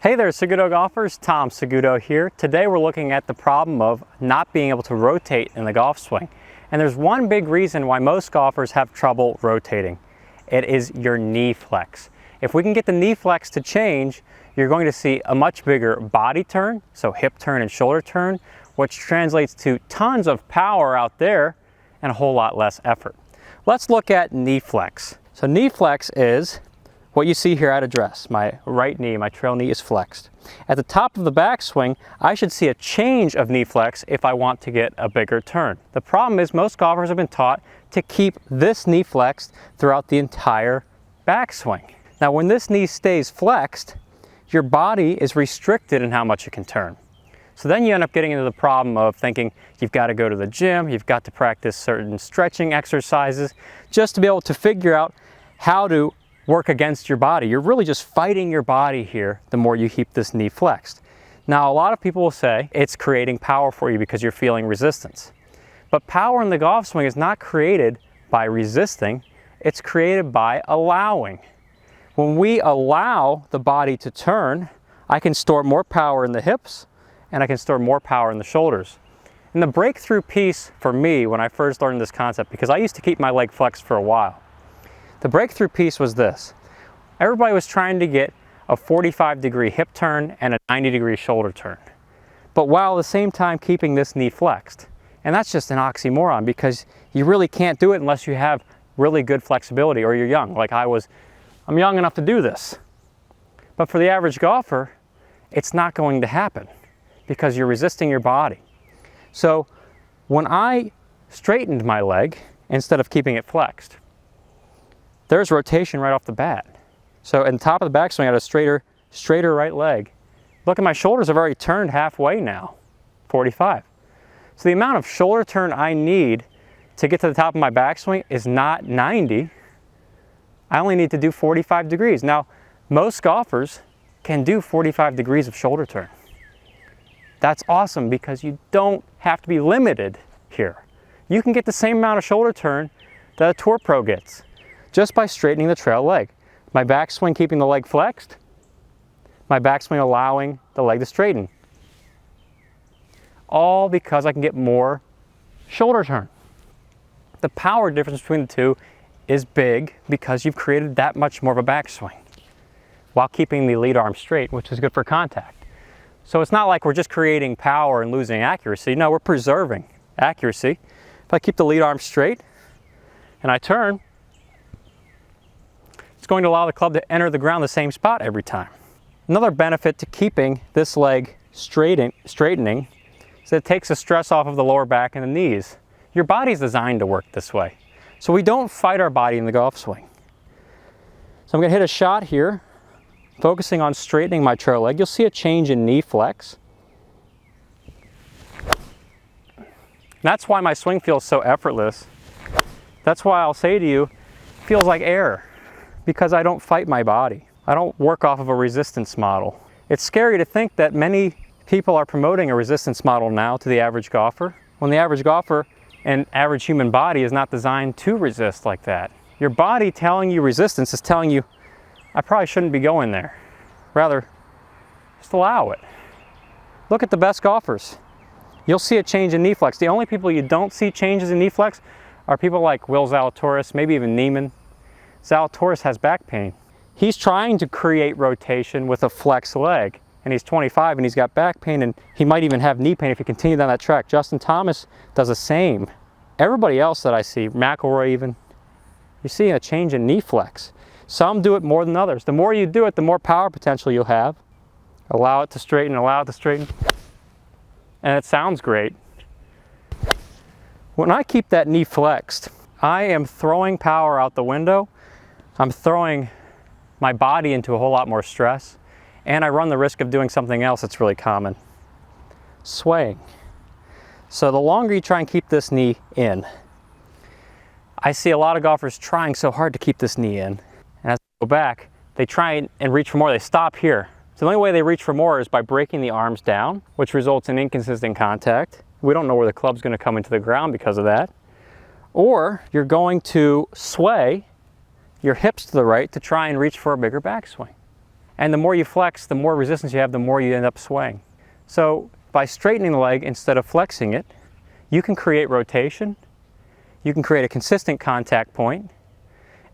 Hey there, Saguto golfers. Tom Saguto here. Today we're looking at the problem of not being able to rotate in the golf swing. And there's one big reason why most golfers have trouble rotating. It is your knee flex. If we can get the knee flex to change, you're going to see a much bigger body turn, so hip turn and shoulder turn, which translates to tons of power out there and a whole lot less effort. Let's look at knee flex. So knee flex is what you see here at address. My right knee, my trail knee is flexed. At the top of the backswing, I should see a change of knee flex if I want to get a bigger turn. The problem is most golfers have been taught to keep this knee flexed throughout the entire backswing. Now when this knee stays flexed, your body is restricted in how much you can turn. So then you end up getting into the problem of thinking you've got to go to the gym, you've got to practice certain stretching exercises just to be able to figure out how to work against your body. You're really just fighting your body here the more you keep this knee flexed. Now, a lot of people will say it's creating power for you because you're feeling resistance. But power in the golf swing is not created by resisting, it's created by allowing. When we allow the body to turn, I can store more power in the hips and I can store more power in the shoulders. And the breakthrough piece for me when I first learned this concept, because I used to keep my leg flexed for a while, the breakthrough piece was this. Everybody was trying to get a 45-degree hip turn and a 90-degree shoulder turn, but while at the same time keeping this knee flexed. And that's just an oxymoron because you really can't do it unless you have really good flexibility or you're young, like I'm young enough to do this. But for the average golfer, it's not going to happen because you're resisting your body. So when I straightened my leg instead of keeping it flexed, there's rotation right off the bat. So in the top of the backswing, I had a straighter right leg. Look at my shoulders have already turned halfway now, 45. So the amount of shoulder turn I need to get to the top of my backswing is not 90. I only need to do 45 degrees. Now, most golfers can do 45 degrees of shoulder turn. That's awesome because you don't have to be limited here. You can get the same amount of shoulder turn that a tour pro gets just by straightening the trail leg. My backswing keeping the leg flexed, my backswing allowing the leg to straighten. All because I can get more shoulder turn. The power difference between the two is big because you've created that much more of a backswing while keeping the lead arm straight, which is good for contact. So it's not like we're just creating power and losing accuracy. No, we're preserving accuracy. If I keep the lead arm straight and I turn, it's going to allow the club to enter the ground the same spot every time. Another benefit to keeping this leg straightening is that it takes the stress off of the lower back and the knees. Your body's designed to work this way. So we don't fight our body in the golf swing. So I'm going to hit a shot here, focusing on straightening my trail leg. You'll see a change in knee flex. That's why my swing feels so effortless. That's why I'll say to you, it feels like air, because I don't fight my body. I don't work off of a resistance model. It's scary to think that many people are promoting a resistance model now to the average golfer, when the average golfer and average human body is not designed to resist like that. Your body telling you resistance is telling you, I probably shouldn't be going there. Rather, just allow it. Look at the best golfers. You'll see a change in knee flex. The only people you don't see changes in knee flex are people like Will Zalatoris, maybe even Neiman. Zalatoris has back pain. He's trying to create rotation with a flexed leg, and he's 25 and he's got back pain, and he might even have knee pain if he continued down that track. Justin Thomas does the same. Everybody else that I see, McIlroy even, you're seeing a change in knee flex. Some do it more than others. The more you do it, the more power potential you'll have. Allow it to straighten, allow it to straighten. And it sounds great. When I keep that knee flexed, I am throwing power out the window. I'm throwing my body into a whole lot more stress, and I run the risk of doing something else that's really common. Swaying. So the longer you try and keep this knee in, I see a lot of golfers trying so hard to keep this knee in, and as they go back, they try and reach for more. They stop here. So the only way they reach for more is by breaking the arms down, which results in inconsistent contact. We don't know where the club's going to come into the ground because of that. Or you're going to sway your hips to the right to try and reach for a bigger backswing. And the more you flex, the more resistance you have, the more you end up swaying. So by straightening the leg instead of flexing it, you can create rotation, you can create a consistent contact point,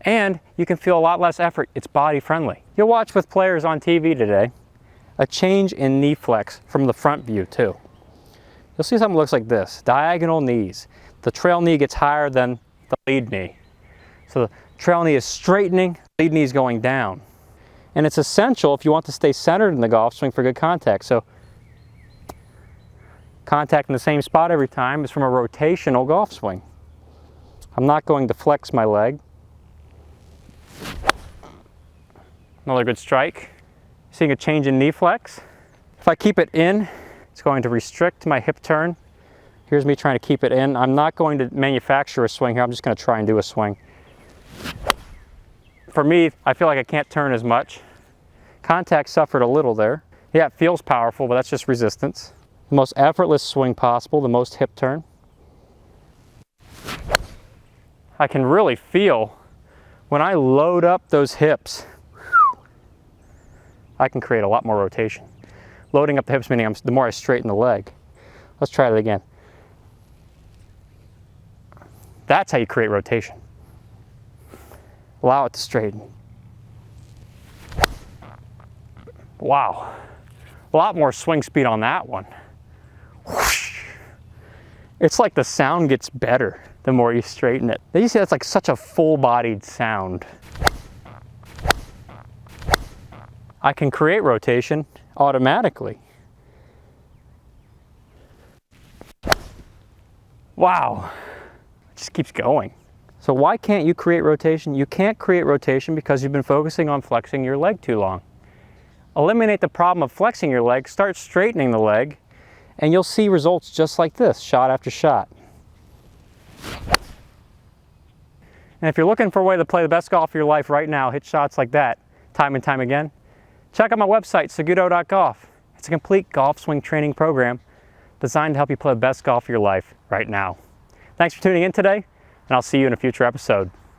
and you can feel a lot less effort. It's body friendly. You'll watch with players on TV today a change in knee flex from the front view too. You'll see something that looks like this, diagonal knees. The trail knee gets higher than the lead knee. So the trail knee is straightening, lead knee is going down. And it's essential if you want to stay centered in the golf swing for good contact. So contact in the same spot every time is from a rotational golf swing. I'm not going to flex my leg. Another good strike. Seeing a change in knee flex. If I keep it in, it's going to restrict my hip turn. Here's me trying to keep it in. I'm not going to manufacture a swing here. I'm just going to try and do a swing. For me, I feel like I can't turn as much. Contact suffered a little there. Yeah, it feels powerful, but that's just resistance. The most effortless swing possible, the most hip turn. I can really feel when I load up those hips, I can create a lot more rotation. Loading up the hips meaning the more I straighten the leg. Let's try that again. That's how you create rotation. Allow it to straighten. Wow, a lot more swing speed on that one. Whoosh. It's like the sound gets better the more you straighten it. You see that's like such a full-bodied sound. I can create rotation automatically. Wow, it just keeps going. So why can't you create rotation? You can't create rotation because you've been focusing on flexing your leg too long. Eliminate the problem of flexing your leg, start straightening the leg, and you'll see results just like this, shot after shot. And if you're looking for a way to play the best golf of your life right now, hit shots like that time and time again, check out my website, SagutoGolf. It's a complete golf swing training program designed to help you play the best golf of your life right now. Thanks for tuning in today, and I'll see you in a future episode.